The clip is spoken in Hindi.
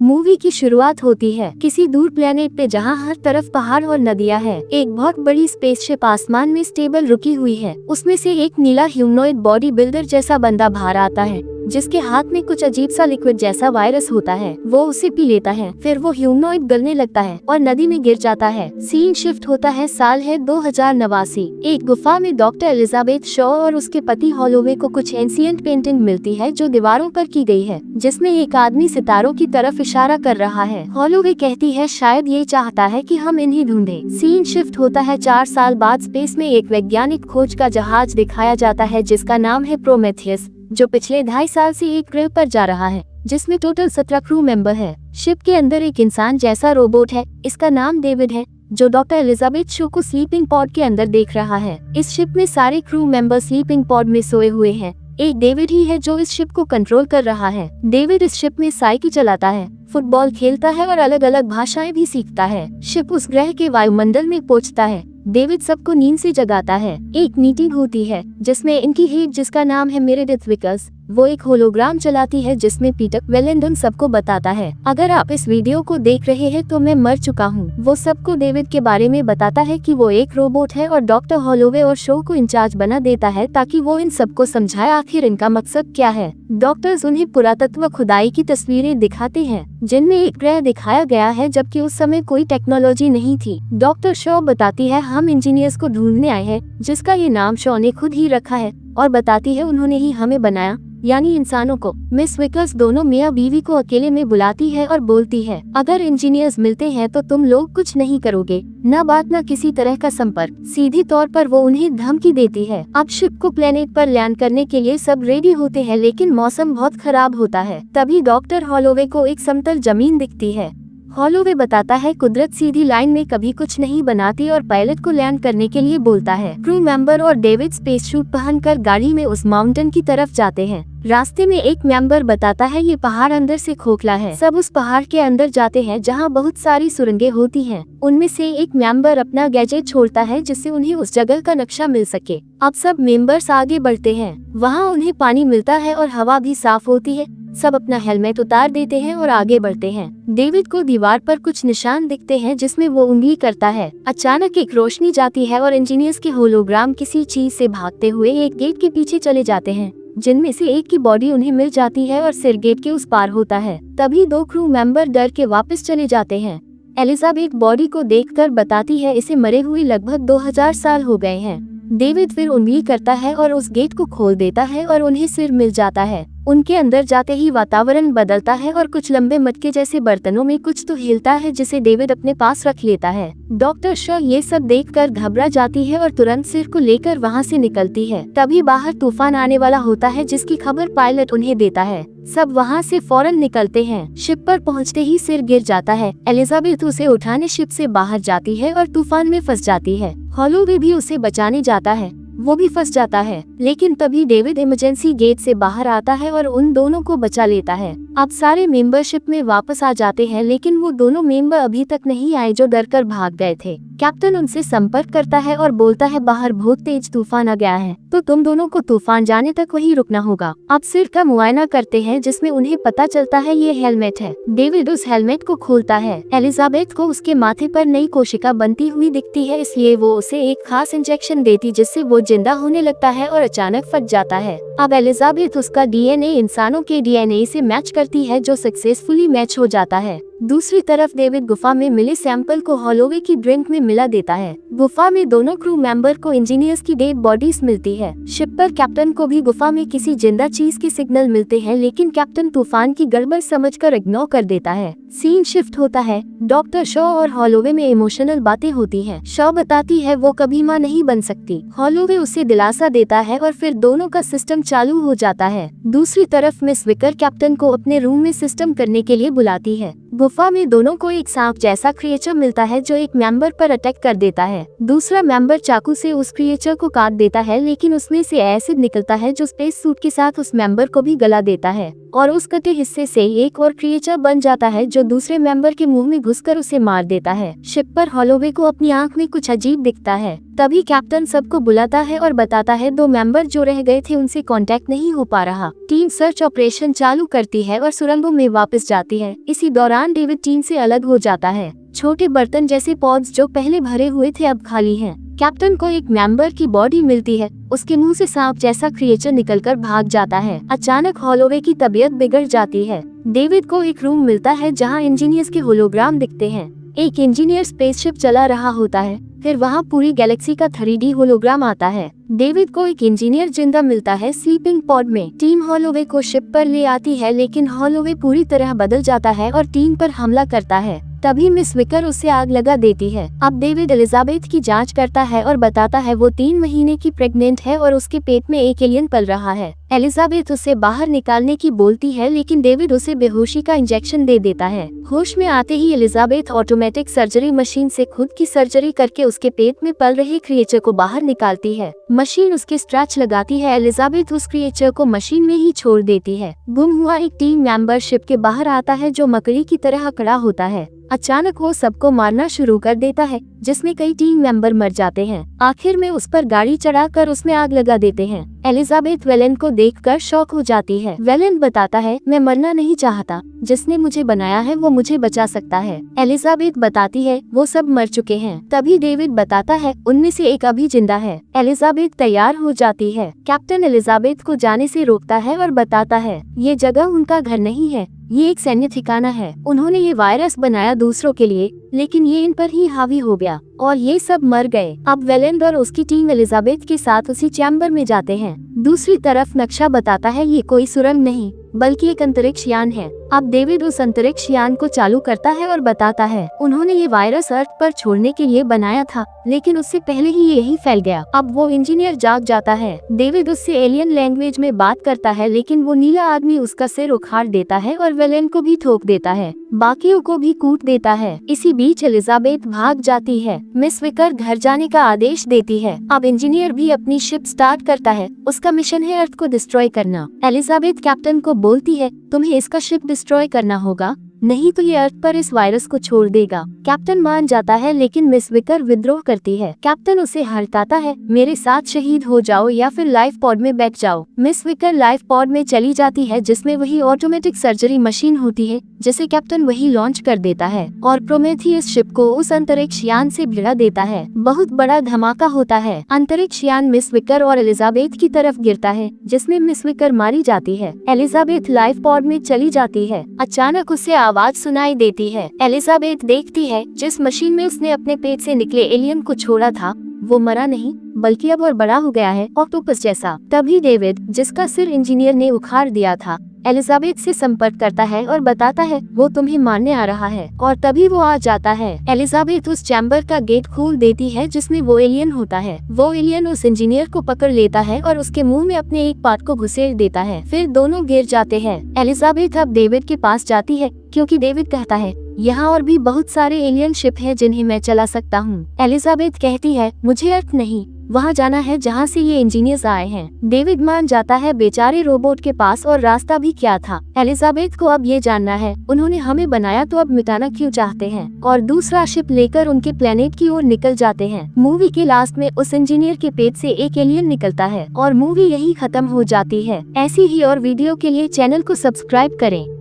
मूवी की शुरुआत होती है किसी दूर प्लेनेट पे जहाँ हर तरफ पहाड़ और नदियाँ है। एक बहुत बड़ी स्पेसशिप आसमान में स्टेबल रुकी हुई है। उसमें से एक नीला ह्यूमनॉइड बॉडी बिल्डर जैसा बंदा बाहर आता है, जिसके हाथ में कुछ अजीब सा लिक्विड जैसा वायरस होता है। वो उसे पी लेता है, फिर वो ह्यूमनॉइड गलने लगता है और नदी में गिर जाता है। सीन शिफ्ट होता है, साल है 2089। एक गुफा में डॉक्टर एलिजाबेथ शॉ और उसके पति हॉलोवे को कुछ एंशिएंट पेंटिंग मिलती है जो दीवारों पर की गई है, जिसमें एक आदमी सितारों की तरफ इशारा कर रहा है। हॉलोवे कहती है शायद ये चाहता है कि हम इन्हें ढूंढे। सीन शिफ्ट होता है 4 साल बाद। स्पेस में एक वैज्ञानिक खोज का जहाज दिखाया जाता है जिसका नाम है प्रोमेथियस, जो पिछले 2.5 साल से एक ग्रह पर जा रहा है, जिसमें टोटल 17 क्रू मेंबर है। शिप के अंदर एक इंसान जैसा रोबोट है, इसका नाम डेविड है, जो डॉक्टर एलिजाबेथ शो को स्लीपिंग पॉड के अंदर देख रहा है। इस शिप में सारे क्रू मेंबर स्लीपिंग पॉड में सोए हुए हैं। एक डेविड ही है जो इस शिप को कंट्रोल कर रहा है। डेविड इस शिप में साइकिल चलाता है, फुटबॉल खेलता है और अलग अलग भाषाएं भी सीखता है। शिप उस ग्रह के वायुमंडल में पहुंचता है। डेविड सबको नींद से जगाता है। एक मीटिंग होती है जिसमें इनकी हेड, जिसका नाम है मेरेडिथ विकर्स, वो एक होलोग्राम चलाती है जिसमें पीटर वेलेंडन सबको बताता है, अगर आप इस वीडियो को देख रहे हैं तो मैं मर चुका हूँ। वो सबको डेविड के बारे में बताता है कि वो एक रोबोट है और डॉक्टर हॉलोवे और शो को इंचार्ज बना देता है ताकि वो इन सबको समझाए आखिर इनका मकसद क्या है। डॉक्टर्स उन्हें पुरातत्व खुदाई की तस्वीरें दिखाते हैं जिनमें एक ग्रह दिखाया गया है, जबकि उस समय कोई टेक्नोलॉजी नहीं थी। डॉक्टर शॉ बताती है हम इंजीनियर्स को ढूंढने आए हैं, जिसका ये नाम शॉ ने खुद ही रखा है, और बताती है उन्होंने ही हमें बनाया, यानी इंसानों को। मिस विकर्स दोनों मियाँ बीवी को अकेले में बुलाती है और बोलती है अगर इंजीनियर्स मिलते हैं तो तुम लोग कुछ नहीं करोगे, न बात न किसी तरह का संपर्क। सीधी तौर पर वो उन्हें धमकी देती है। अब शिप को प्लेनेट पर लैंड करने के लिए सब रेडी होते हैं, लेकिन मौसम बहुत खराब होता है। तभी डॉक्टर हॉलोवे को एक समतल जमीन दिखती है। हॉलोवे बताता है कुदरत सीधी लाइन में कभी कुछ नहीं बनाती और पायलट को लैंड करने के लिए बोलता है। क्रू मेंबर और डेविड स्पेस सूट पहनकर गाड़ी में उस माउंटेन की तरफ जाते हैं। रास्ते में एक मेंबर बताता है ये पहाड़ अंदर से खोखला है। सब उस पहाड़ के अंदर जाते हैं जहाँ बहुत सारी सुरंगें होती हैं। उनमें से एक मेंबर अपना गैजेट छोड़ता है जिससे उन्हें उस जगह का नक्शा मिल सके। अब सब मेंबर्स आगे बढ़ते हैं। वहाँ उन्हें पानी मिलता है और हवा भी साफ होती है। सब अपना हेलमेट उतार देते हैं और आगे बढ़ते हैं। डेविड को दीवार पर कुछ निशान दिखते हैं जिसमें वो उंगली करता है। अचानक एक रोशनी जाती है और इंजीनियर्स के होलोग्राम किसी चीज से भागते हुए एक गेट के पीछे चले जाते हैं, जिनमें से एक की बॉडी उन्हें मिल जाती है और सिर गेट के उस पार होता है। तभी 2 क्रू मेंबर डर के वापस चले जाते हैं। एलिजाबेथ बॉडी को देखकर बताती है इसे मरे हुए लगभग 2000 साल हो गए हैं। डेविड फिर उंगली करता है और उस गेट को खोल देता है और उन्हें सिर मिल जाता है। उनके अंदर जाते ही वातावरण बदलता है और कुछ लंबे मटके जैसे बर्तनों में कुछ तो हिलता है जिसे डेविड अपने पास रख लेता है। डॉक्टर शॉ ये सब देखकर घबरा जाती है और तुरंत सिर को लेकर वहाँ से निकलती है। तभी बाहर तूफान आने वाला होता है जिसकी खबर पायलट उन्हें देता है। सब वहाँ से फौरन निकलते हैं। शिप पर पहुँचते ही सिर गिर जाता है। एलिजाबेथ उसे उठाने शिप से बाहर जाती है और तूफान में फंस जाती है। हॉलोवे भी उसे बचाने जाता है, वो भी फंस जाता है, लेकिन तभी डेविड इमरजेंसी गेट से बाहर आता है और उन दोनों को बचा लेता है। अब सारे मेंबरशिप में वापस आ जाते हैं, लेकिन वो दोनों मेंबर अभी तक नहीं आए जो डरकर भाग गए थे। कैप्टन उनसे संपर्क करता है और बोलता है बाहर बहुत तेज तूफान आ गया है, तो तुम दोनों को तूफान जाने तक वहीं रुकना होगा। अब सिर का मुआयना करते हैं जिसमें उन्हें पता चलता है ये हेलमेट है। डेविड उस हेलमेट को खोलता है। एलिजाबेथ को उसके माथे पर नई कोशिका बनती हुई दिखती है, इसलिए वो उसे एक खास इंजेक्शन देती जिससे वो जिंदा होने लगता है और अचानक फट जाता है। अब एलिजाबेथ उसका डीएनए इंसानों के डीएनए से मैच करती है जो सक्सेसफुली मैच हो जाता है। दूसरी तरफ डेविड गुफा में मिले सैंपल को हॉलोवे की ड्रिंक में मिला देता है। गुफा में दोनों क्रू मेंबर को इंजीनियर्स की डेड बॉडीज मिलती है। शिप पर कैप्टन को भी गुफा में किसी जिंदा चीज के सिग्नल मिलते हैं, लेकिन कैप्टन तूफान की गड़बड़ समझकर इग्नोर कर देता है। सीन शिफ्ट होता है। डॉक्टर शॉ और हॉलोवे में इमोशनल बातें होती हैं। शॉ बताती है वो कभी मां नहीं बन सकती। हॉलोवे उसे दिलासा देता है और फिर दोनों का सिस्टम चालू हो जाता है। दूसरी तरफ मिस विकर कैप्टन को अपने रूम में सिस्टम करने के लिए बुलाती है। गुफा में दोनों को एक सांप जैसा क्रिएचर मिलता है जो एक मेंबर पर अटैक कर देता है। दूसरा मेंबर चाकू से उस क्रिएचर को काट देता है, लेकिन उसमें से एसिड निकलता है जो स्पेस सूट के साथ उस मेंबर को भी गला देता है, और उस कटे हिस्से से एक और क्रिएचर बन जाता है जो दूसरे मेंबर के मुंह में घुसकर उसे मार देता है। शिप पर हॉलोवे को अपनी आंख में कुछ अजीब दिखता है। तभी कैप्टन सबको बुलाता है और बताता है 2 मेंबर जो रह गए थे उनसे कांटेक्ट नहीं हो पा रहा। टीम सर्च ऑपरेशन चालू करती है और सुरंगों में वापस जाती है। इसी दौरान दौरान डेविड टीम से अलग हो जाता है। छोटे बर्तन जैसे पॉड्स जो पहले भरे हुए थे अब खाली हैं। कैप्टन को एक मेंबर की बॉडी मिलती है। उसके मुंह से सांप जैसा क्रिएचर निकलकर भाग जाता है। अचानक हॉलोवे की तबीयत बिगड़ जाती है। डेविड को एक रूम मिलता है जहां इंजीनियर्स के होलोग्राम दिखते हैं। एक इंजीनियर स्पेसशिप चला रहा होता है। फिर वहां पूरी गैलेक्सी का 3D होलोग्राम आता है। डेविड को एक इंजीनियर जिंदा मिलता है स्लीपिंग पॉड में। टीम हॉलोवे को शिप पर ले आती है, लेकिन हॉलोवे पूरी तरह बदल जाता है और टीम पर हमला करता है। तभी मिस विकर उसे आग लगा देती है। अब डेविड एलिजाबेथ की जांच करता है और बताता है वो 3 महीने की प्रेग्नेंट है और उसके पेट में एक एलियन पल रहा है। एलिजाबेथ उसे बाहर निकालने की बोलती है, लेकिन डेविड उसे बेहोशी का इंजेक्शन दे देता है। होश में आते ही एलिजाबेथ ऑटोमेटिक सर्जरी मशीन से खुद की सर्जरी करके उसके पेट में पल रहे क्रिएचर को बाहर निकालती है। मशीन उसके स्ट्रेच लगाती है। एलिजाबेथ उस क्रिएचर को मशीन में ही छोड़ देती है। गुम हुआ एक टीम मेंबर शिप के बाहर आता है जो मकड़ी की तरह खड़ा होता है। अचानक वो सबको मारना शुरू कर देता है, जिसमें कई टीम मेंबर मर जाते हैं। आखिर में उस पर गाड़ी चढ़ाकर उसमें आग लगा देते हैं। एलिजाबेथ वेलेन को देखकर शॉक हो जाती है। वेलेन बताता है, मैं मरना नहीं चाहता, जिसने मुझे बनाया है वो मुझे बचा सकता है। एलिजाबेथ बताती है वो सब मर चुके हैं। तभी डेविड बताता है उनमें से एक अभी जिंदा है। एलिजाबेथ तैयार हो जाती है। कैप्टन एलिजाबेथ को जाने से रोकता है और बताता है ये जगह उनका घर नहीं है, ये एक सैन्य ठिकाना है। उन्होंने ये वायरस बनाया दूसरों के लिए, लेकिन ये इन पर ही हावी हो गया और ये सब मर गए। अब वेलेंड और उसकी टीम एलिजाबेथ के साथ उसी चैम्बर में जाते हैं। दूसरी तरफ नक्शा बताता है ये कोई सुरंग नहीं बल्कि एक अंतरिक्ष यान है। अब डेविड उस अंतरिक्ष यान को चालू करता है और बताता है उन्होंने ये वायरस अर्थ पर छोड़ने के लिए बनाया था, लेकिन उससे पहले ही यही फैल गया। अब वो इंजीनियर जाग जाता है। डेविड उससे एलियन लैंग्वेज में बात करता है, लेकिन वो नीला आदमी उसका सिर उखाड़ देता है और वेलेन को भी ठोक देता है, बाकियों को भी कूट देता है। इसी बीच एलिजाबेथ भाग जाती है। मिस विकर घर जाने का आदेश देती है। अब इंजीनियर भी अपनी शिप स्टार्ट करता है। उसका मिशन है अर्थ को डिस्ट्रॉय करना। एलिजाबेथ कैप्टन को बोलती है तुम्हें इसका शिप डिस्ट्रॉय करना होगा, नहीं तो ये अर्थ पर इस वायरस को छोड़ देगा। कैप्टन मान जाता है, लेकिन मिस विकर विद्रोह करती है। कैप्टन उसे हटाता है, मेरे साथ शहीद हो जाओ या फिर लाइफ पॉड में बैठ जाओ। मिस विकर लाइफ पॉड में चली जाती है, जिसमें वही ऑटोमेटिक सर्जरी मशीन होती है जिसे कैप्टन वही लॉन्च कर देता है और प्रोमेथियस शिप को उस अंतरिक्ष यान से भिड़ा देता है। बहुत बड़ा धमाका होता है। अंतरिक्ष यान मिस विकर और एलिजाबेथ की तरफ गिरता है, जिसमें मिस विकर मारी जाती है। एलिजाबेथ लाइफ पॉड में चली जाती है। अचानक उसे आवाज सुनाई देती है। एलिजाबेथ देखती है जिस मशीन में उसने अपने पेट से निकले एलियन को छोड़ा था वो मरा नहीं बल्कि अब और बड़ा हो गया है, ऑक्टोपस जैसा। तभी डेविड, जिसका सिर इंजीनियर ने उखाड़ दिया था, एलिजाबेथ से संपर्क करता है और बताता है वो तुम्हें मारने आ रहा है, और तभी वो आ जाता है। एलिजाबेथ उस चैम्बर का गेट खोल देती है जिसमें वो एलियन होता है। वो एलियन उस इंजीनियर को पकड़ लेता है और उसके मुंह में अपने एक पार्ट को घुसेड़ देता है। फिर दोनों गिर जाते हैं। एलिजाबेथ अब डेविड के पास जाती है, क्योंकि डेविड कहता है यहाँ और भी बहुत सारे एलियन शिप है जिन्हें मैं चला सकता हूँ। एलिजाबेथ कहती है मुझे अर्थ नहीं, वहाँ जाना है जहाँ से ये इंजीनियर्स आए हैं। डेविड मान जाता है बेचारे रोबोट के पास और रास्ता भी क्या था। एलिजाबेथ को अब ये जानना है उन्होंने हमें बनाया तो अब मिटाना क्यों चाहते हैं, और दूसरा शिप लेकर उनके प्लेनेट की ओर निकल जाते हैं। मूवी के लास्ट में उस इंजीनियर के पेट से एक एलियन निकलता है और मूवी यही खत्म हो जाती है। ऐसी ही और वीडियो के लिए चैनल को सब्सक्राइब करें।